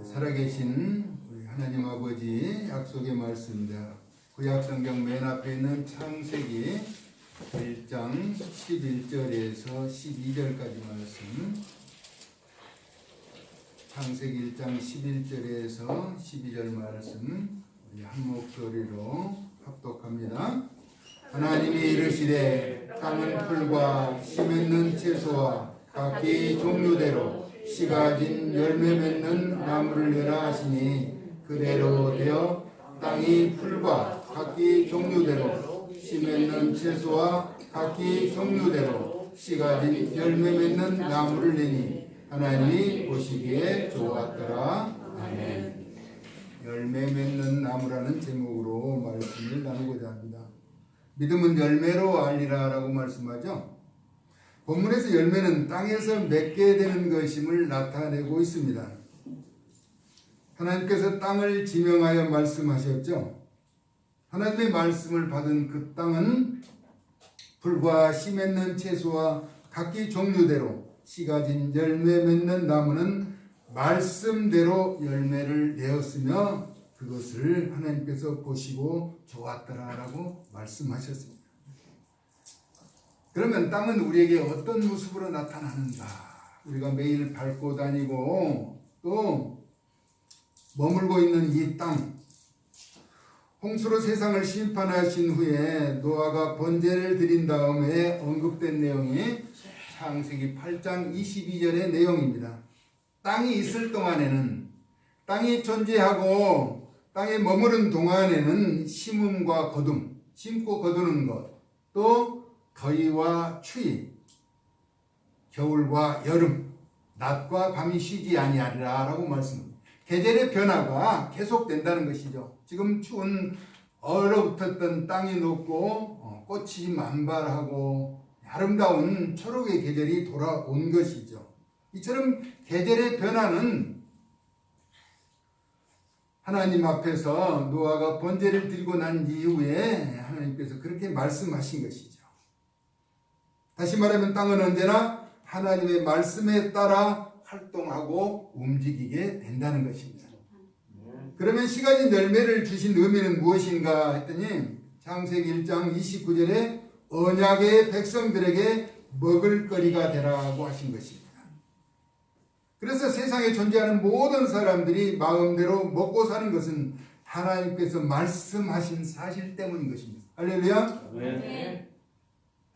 살아계신 우리 하나님 아버지 약속의 말씀입니다. 구약성경 맨 앞에 있는 창세기 1장 11절에서 12절까지 말씀, 창세기 1장 11절에서 12절 말씀 우리 한 목소리로 합독합니다. 하나님이 이르시되 땅은 풀과 씨 맺는 채소와 각기 종류대로 씨 가진 열매 맺는 나무를 내라 하시니 그대로 되어 땅이 풀과 각기 종류대로 씨 맺는 채소와 각기 종류대로 씨 가진 열매 맺는 나무를 내니 하나님이 보시기에 좋았더라. 아멘. 열매 맺는 나무라는 제목으로 말씀을 나누고자 합니다. 믿음은 열매로 알리라 라고 말씀하죠. 본문에서 열매는 땅에서 맺게 되는 것임을 나타내고 있습니다. 하나님께서 땅을 지명하여 말씀하셨죠. 하나님의 말씀을 받은 그 땅은 풀과 씨 맺는 채소와 각기 종류대로 씨 가진 열매 맺는 나무는 말씀대로 열매를 내었으며 그것을 하나님께서 보시고 좋았더라라고 말씀하셨습니다. 그러면 땅은 우리에게 어떤 모습으로 나타나는가? 우리가 매일 밟고 다니고 또 머물고 있는 이 땅, 홍수로 세상을 심판하신 후에 노아가 번제를 드린 다음에 언급된 내용이 창세기 8장 22절의 내용입니다. 땅이 있을 동안에는, 땅이 존재하고 땅에 머무른 동안에는 심음과 거둠, 심고 거두는 것, 또 더위와 추위, 겨울과 여름, 낮과 밤이 쉬지 아니하리라 라고 말씀합니다. 계절의 변화가 계속된다는 것이죠. 지금 추운 얼어붙었던 땅이 녹고 꽃이 만발하고 아름다운 초록의 계절이 돌아온 것이죠. 이처럼 계절의 변화는 하나님 앞에서 노아가 번제를 드리고 난 이후에 하나님께서 그렇게 말씀하신 것이죠. 다시 말하면 땅은 언제나 하나님의 말씀에 따라 활동하고 움직이게 된다는 것입니다. 그러면 씨 가진 열매를 주신 의미는 무엇인가 했더니 창세기 1장 29절에 언약의 백성들에게 먹을거리가 되라고 하신 것입니다. 그래서 세상에 존재하는 모든 사람들이 마음대로 먹고 사는 것은 하나님께서 말씀하신 사실 때문인 것입니다. 할렐루야. 네.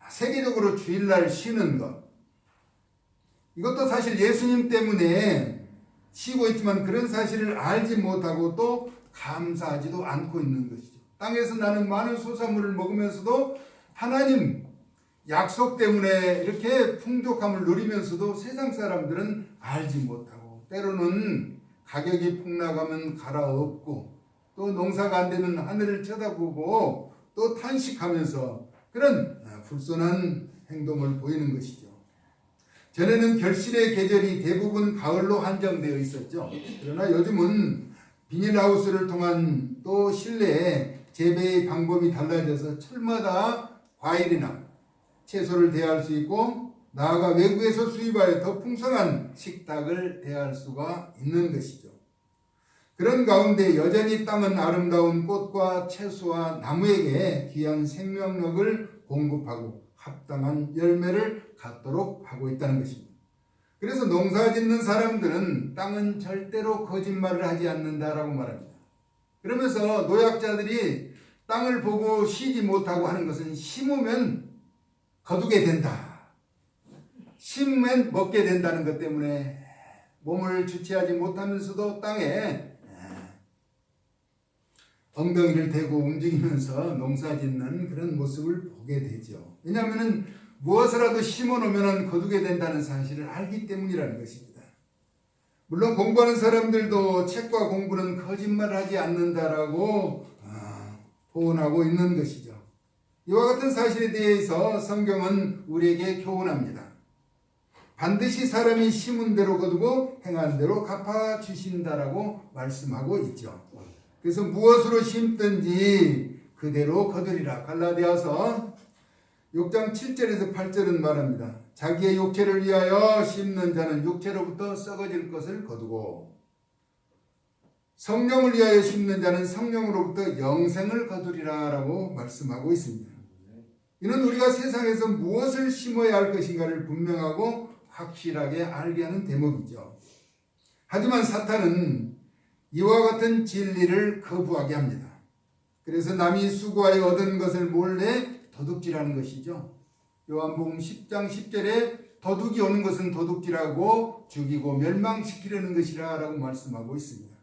세계적으로 주일날 쉬는 것, 이것도 사실 예수님 때문에 쉬고 있지만 그런 사실을 알지 못하고 또 감사하지도 않고 있는 것이죠. 땅에서 나는 많은 소산물을 먹으면서도 하나님 약속 때문에 이렇게 풍족함을 누리면서도 세상 사람들은 알지 못하고 때로는 가격이 폭락하면 갈아엎고 또 농사가 안 되면 하늘을 쳐다보고 또 탄식하면서 그런 불손한 행동을 보이는 것이죠. 전에는 결실의 계절이 대부분 가을로 한정되어 있었죠. 그러나 요즘은 비닐하우스를 통한 또 실내 재배의 방법이 달라져서 철마다 과일이나 채소를 대할 수 있고 나아가 외국에서 수입하여 더 풍성한 식탁을 대할 수가 있는 것이죠. 그런 가운데 여전히 땅은 아름다운 꽃과 채소와 나무에게 귀한 생명력을 공급하고 합당한 열매를 갖도록 하고 있다는 것입니다. 그래서 농사 짓는 사람들은 땅은 절대로 거짓말을 하지 않는다라고 말합니다. 그러면서 노약자들이 땅을 보고 쉬지 못하고 하는 것은 심으면 거두게 된다, 심으면 먹게 된다는 것 때문에 몸을 주체하지 못하면서도 땅에 엉덩이를 대고 움직이면서 농사 짓는 그런 모습을 보게 되죠. 왜냐하면 무엇이라도 심어놓으면 거두게 된다는 사실을 알기 때문이라는 것입니다. 물론 공부하는 사람들도 책과 공부는 거짓말을 하지 않는다라고 보언하고 있는 것이죠. 이와 같은 사실에 대해서 성경은 우리에게 교훈합니다. 반드시 사람이 심은 대로 거두고 행한 대로 갚아주신다라고 말씀하고 있죠. 그래서 무엇으로 심든지 그대로 거두리라. 갈라디아서 6장 7절에서 8절은 말합니다. 자기의 육체를 위하여 심는 자는 육체로부터 썩어질 것을 거두고 성령을 위하여 심는 자는 성령으로부터 영생을 거두리라 라고 말씀하고 있습니다. 이는 우리가 세상에서 무엇을 심어야 할 것인가를 분명하고 확실하게 알게 하는 대목이죠. 하지만 사탄은 이와 같은 진리를 거부하게 합니다. 그래서 남이 수고하여 얻은 것을 몰래 도둑질하는 것이죠. 요한복음 10장 10절에 도둑이 오는 것은 도둑질하고 죽이고 멸망시키려는 것이라 라고 말씀하고 있습니다.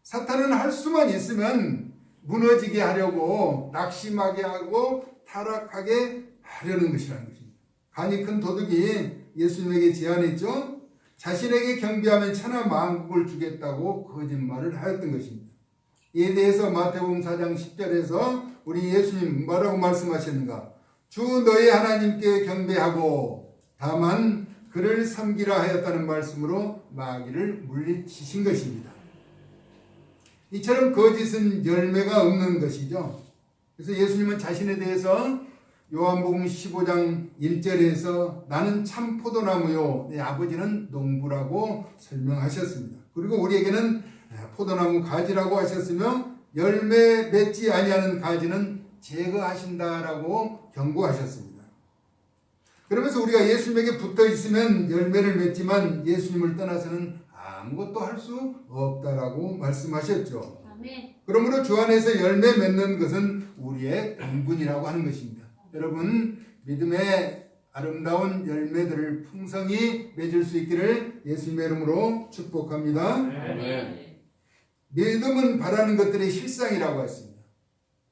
사탄은 할 수만 있으면 무너지게 하려고 낙심하게 하고 타락하게 하려는 것이라는 것입니다. 간이 큰 도둑이 예수님에게 제안했죠. 자신에게 경배하면 천하 만국을 주겠다고 거짓말을 하였던 것입니다. 이에 대해서 마태복음 4장 10절에서 우리 예수님 뭐라고 말씀하셨는가? 주 너희 하나님께 경배하고 다만 그를 섬기라 하였다는 말씀으로 마귀를 물리치신 것입니다. 이처럼 거짓은 열매가 없는 것이죠. 그래서 예수님은 자신에 대해서 요한복음 15장 1절에서 나는 참 포도나무요 내 아버지는 농부라고 설명하셨습니다. 그리고 우리에게는 포도나무 가지라고 하셨으며 열매 맺지 아니하는 가지는 제거하신다라고 경고하셨습니다. 그러면서 우리가 예수님에게 붙어 있으면 열매를 맺지만 예수님을 떠나서는 아무것도 할 수 없다라고 말씀하셨죠. 아멘. 그러므로 주 안에서 열매 맺는 것은 우리의 본분이라고 하는 것입니다. 여러분 믿음의 아름다운 열매들을 풍성히 맺을 수 있기를 예수님의 이름으로 축복합니다. 아멘. 믿음은 바라는 것들의 실상이라고 했습니다.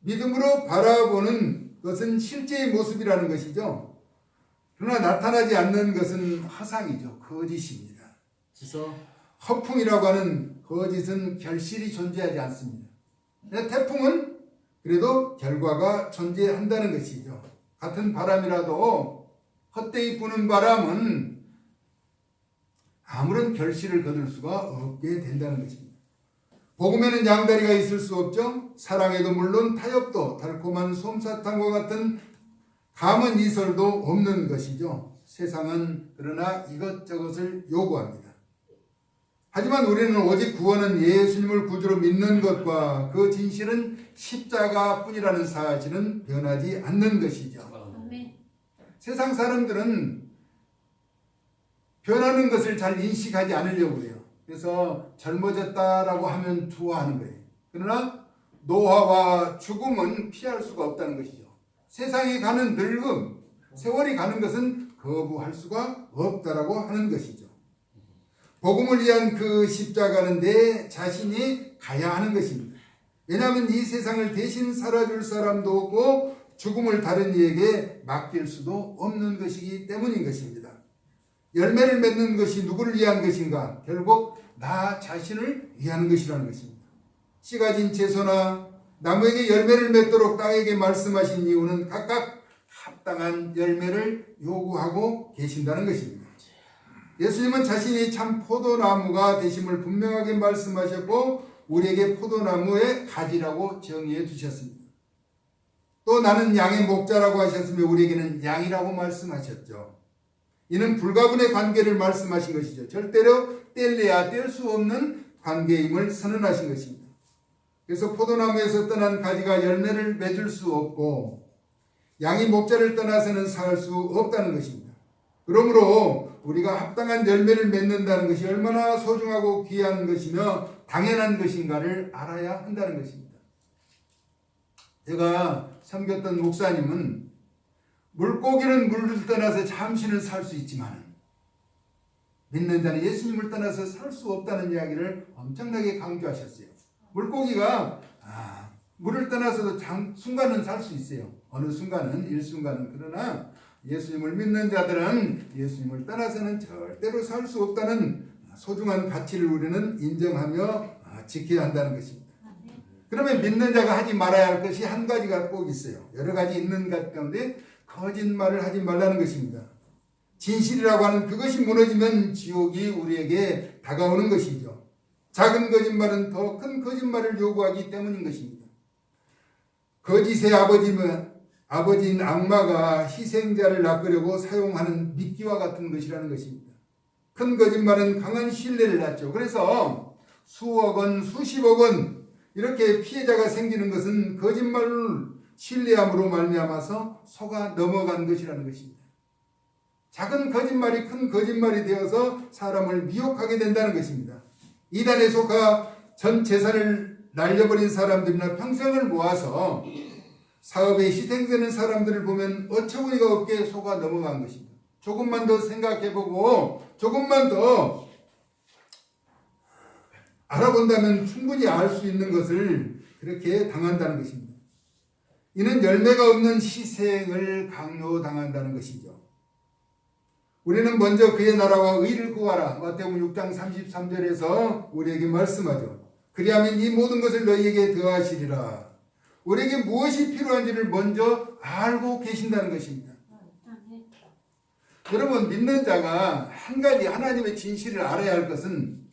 믿음으로 바라보는 것은 실제의 모습이라는 것이죠. 그러나 나타나지 않는 것은 허상이죠. 거짓입니다. 그래서 허풍이라고 하는 거짓은 결실이 존재하지 않습니다. 태풍은 그래도 결과가 존재한다는 것이죠. 같은 바람이라도 헛되이 부는 바람은 아무런 결실을 거둘 수가 없게 된다는 것입니다. 복음에는 양다리가 있을 수 없죠. 사랑에도 물론 타협도 달콤한 솜사탕과 같은 감은 이설도 없는 것이죠. 세상은 그러나 이것저것을 요구합니다. 하지만 우리는 오직 구원은 예수님을 구주로 믿는 것과 그 진실은 십자가뿐이라는 사실은 변하지 않는 것이죠. 세상 사람들은 변하는 것을 잘 인식하지 않으려고 해요. 그래서 젊어졌다라고 하면 좋아하는 거예요. 그러나 노화와 죽음은 피할 수가 없다는 것이죠. 세상이 가는 늙음, 세월이 가는 것은 거부할 수가 없다라고 하는 것이죠. 복음을 위한 그 십자가는 내 자신이 가야 하는 것입니다. 왜냐하면 이 세상을 대신 살아줄 사람도 없고 죽음을 다른 이에게 맡길 수도 없는 것이기 때문인 것입니다. 열매를 맺는 것이 누구를 위한 것인가? 결국 나 자신을 위한 것이라는 것입니다. 씨가 진 채소나 나무에게 열매를 맺도록 땅에게 말씀하신 이유는 각각 합당한 열매를 요구하고 계신다는 것입니다. 예수님은 자신이 참 포도나무가 되심을 분명하게 말씀하셨고 우리에게 포도나무의 가지라고 정의해 주셨습니다. 또 나는 양의 목자라고 하셨으며 우리에게는 양이라고 말씀하셨죠. 이는 불가분의 관계를 말씀하신 것이죠. 절대로 뗄래야 뗄 수 없는 관계임을 선언하신 것입니다. 그래서 포도나무에서 떠난 가지가 열매를 맺을 수 없고 양이 목자를 떠나서는 살 수 없다는 것입니다. 그러므로 우리가 합당한 열매를 맺는다는 것이 얼마나 소중하고 귀한 것이며 당연한 것인가를 알아야 한다는 것입니다. 제가 섬겼던 목사님은 물고기는 물을 떠나서 잠시는 살 수 있지만 믿는 자는 예수님을 떠나서 살 수 없다는 이야기를 엄청나게 강조하셨어요. 물고기가 물을 떠나서도 순간은 살 수 있어요. 어느 순간은 일순간은. 그러나 예수님을 믿는 자들은 예수님을 떠나서는 절대로 살 수 없다는 소중한 가치를 우리는 인정하며 지켜야 한다는 것입니다. 그러면 믿는 자가 하지 말아야 할 것이 한 가지가 꼭 있어요. 여러 가지 있는 것 가운데 거짓말을 하지 말라는 것입니다. 진실이라고 하는 그것이 무너지면 지옥이 우리에게 다가오는 것이죠. 작은 거짓말은 더 큰 거짓말을 요구하기 때문인 것입니다. 거짓의 아버지인 악마가 희생자를 낚으려고 사용하는 미끼와 같은 것이라는 것입니다. 큰 거짓말은 강한 신뢰를 낳죠. 그래서 수억 원, 수십억 원 이렇게 피해자가 생기는 것은 거짓말을 신뢰함으로 말미암아서 속아 넘어간 것이라는 것입니다. 작은 거짓말이 큰 거짓말이 되어서 사람을 미혹하게 된다는 것입니다. 이단에 속아 전 재산을 날려버린 사람들이나 평생을 모아서 사업에 희생되는 사람들을 보면 어처구니가 없게 속아 넘어간 것입니다. 조금만 더 생각해보고 조금만 더 알아본다면 충분히 알 수 있는 것을 그렇게 당한다는 것입니다. 이는 열매가 없는 희생을 강요당한다는 것이죠. 우리는 먼저 그의 나라와 의를 구하라. 마태복음 6장 33절에서 우리에게 말씀하죠. 그리하면 이 모든 것을 너희에게 더하시리라. 우리에게 무엇이 필요한지를 먼저 알고 계신다는 것입니다. 여러분, 믿는 자가 한 가지 하나님의 진실을 알아야 할 것은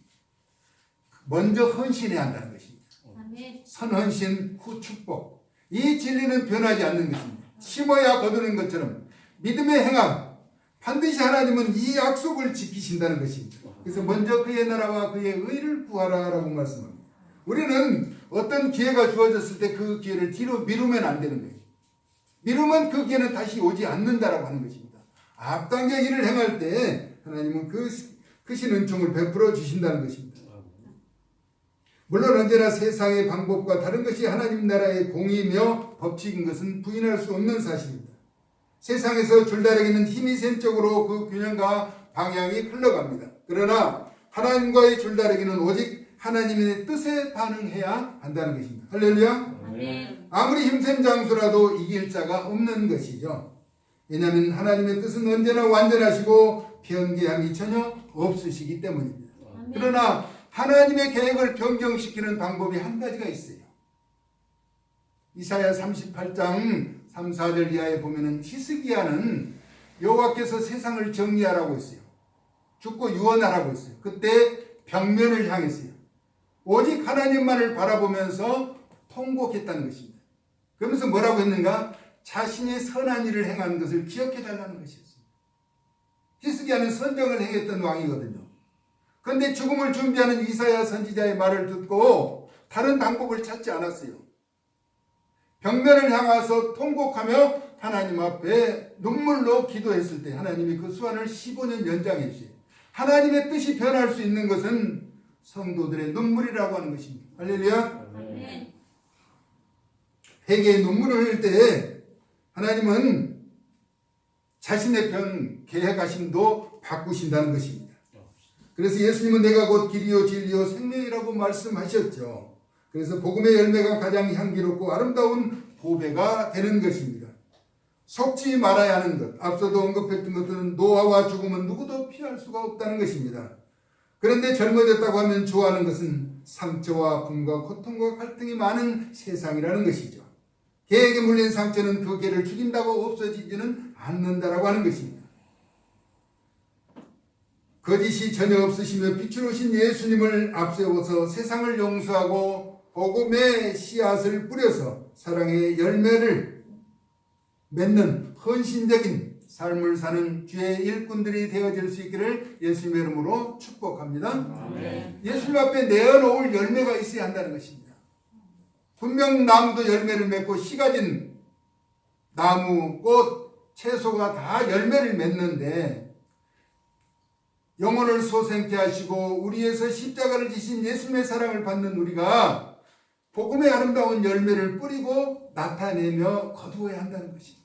먼저 헌신해야 한다는 것입니다. 선헌신 후 축복. 이 진리는 변하지 않는 것입니다. 심어야 거두는 것처럼 믿음의 행함, 반드시 하나님은 이 약속을 지키신다는 것입니다. 그래서 먼저 그의 나라와 그의 의를 구하라 라고 말씀합니다. 우리는 어떤 기회가 주어졌을 때 그 기회를 뒤로 미루면 안 되는 거예요. 미루면 그 기회는 다시 오지 않는다라고 하는 것입니다. 앞당겨 일을 행할 때 하나님은 크신 은총을 베풀어 주신다는 것입니다. 물론 언제나 세상의 방법과 다른 것이 하나님 나라의 공의며 법칙인 것은 부인할 수 없는 사실입니다. 세상에서 줄다리기는 힘이 센 쪽으로 그 균형과 방향이 흘러갑니다. 그러나 하나님과의 줄다리기는 오직 하나님의 뜻에 반응해야 한다는 것입니다. 할렐루야. 아무리 힘센 장수라도 이길 자가 없는 것이죠. 왜냐하면 하나님의 뜻은 언제나 완전하시고 변개함이 전혀 없으시기 때문입니다. 그러나 하나님의 계획을 변경시키는 방법이 한 가지가 있어요. 이사야 38장 3, 4절 이하에 보면은 히스기야는 여호와께서 세상을 정리하라고 했어요. 죽고 유언하라고 했어요. 그때 벽면을 향했어요. 오직 하나님만을 바라보면서 통곡했다는 것입니다. 그러면서 뭐라고 했는가? 자신이 선한 일을 행한 것을 기억해달라는 것이었습니다. 히스기야는 선정을 행했던 왕이거든요. 그런데 죽음을 준비하는 이사야 선지자의 말을 듣고 다른 방법을 찾지 않았어요. 벽면을 향해서 통곡하며 하나님 앞에 눈물로 기도했을 때 하나님이 그 수완을 15년 연장해 주세요. 하나님의 뜻이 변할 수 있는 것은 성도들의 눈물이라고 하는 것입니다. 할렐루야. 회개의 눈물을 흘릴 때 하나님은 자신의 계획하심도 바꾸신다는 것입니다. 그래서 예수님은 내가 곧 길이요 진리요 생명이라고 말씀하셨죠. 그래서 복음의 열매가 가장 향기롭고 아름다운 보배가 되는 것입니다. 속지 말아야 하는 것, 앞서도 언급했던 것들은 노화와 죽음은 누구도 피할 수가 없다는 것입니다. 그런데 젊어졌다고 하면 좋아하는 것은 상처와 아픔과 고통과 갈등이 많은 세상이라는 것이죠. 개에게 물린 상처는 그 개를 죽인다고 없어지지는 않는다라고 하는 것입니다. 거짓이 전혀 없으시며 빛으로 오신 예수님을 앞세워서 세상을 용서하고 복음의 씨앗을 뿌려서 사랑의 열매를 맺는 헌신적인 삶을 사는 주의 일꾼들이 되어질 수 있기를 예수님의 이름으로 축복합니다. 아멘. 예수님 앞에 내어놓을 열매가 있어야 한다는 것입니다. 분명 나무도 열매를 맺고 씨 가진 나무, 꽃, 채소가 다 열매를 맺는데 영혼을 소생케 하시고 우리에서 십자가를 지신 예수님의 사랑을 받는 우리가 복음의 아름다운 열매를 뿌리고 나타내며 거두어야 한다는 것입니다.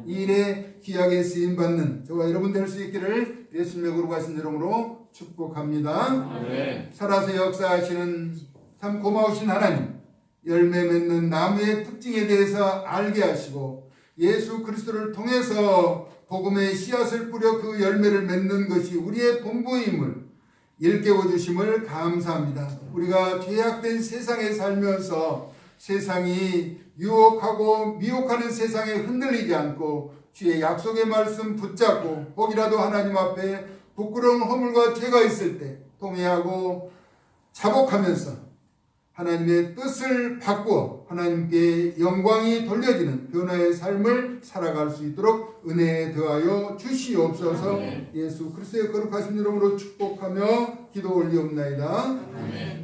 이 일에 귀하게 쓰임받는 저와 여러분 될 수 있기를 예수님의 거룩하신 이름으로 축복합니다. 네. 살아서 역사하시는 참 고마우신 하나님, 열매 맺는 나무의 특징에 대해서 알게 하시고 예수 그리스도를 통해서 복음의 씨앗을 뿌려 그 열매를 맺는 것이 우리의 본부임을 일깨워 주심을 감사합니다. 우리가 죄악된 세상에 살면서 세상이 유혹하고 미혹하는 세상에 흔들리지 않고 주의 약속의 말씀 붙잡고 혹이라도 하나님 앞에 부끄러운 허물과 죄가 있을 때 통회하고 자복하면서 하나님의 뜻을 바꾸어 하나님께 영광이 돌려지는 변화의 삶을 살아갈 수 있도록 은혜에 더하여 주시옵소서. 예수 그리스도의 거룩하신 이름으로 축복하며 기도 올리옵나이다. 아멘.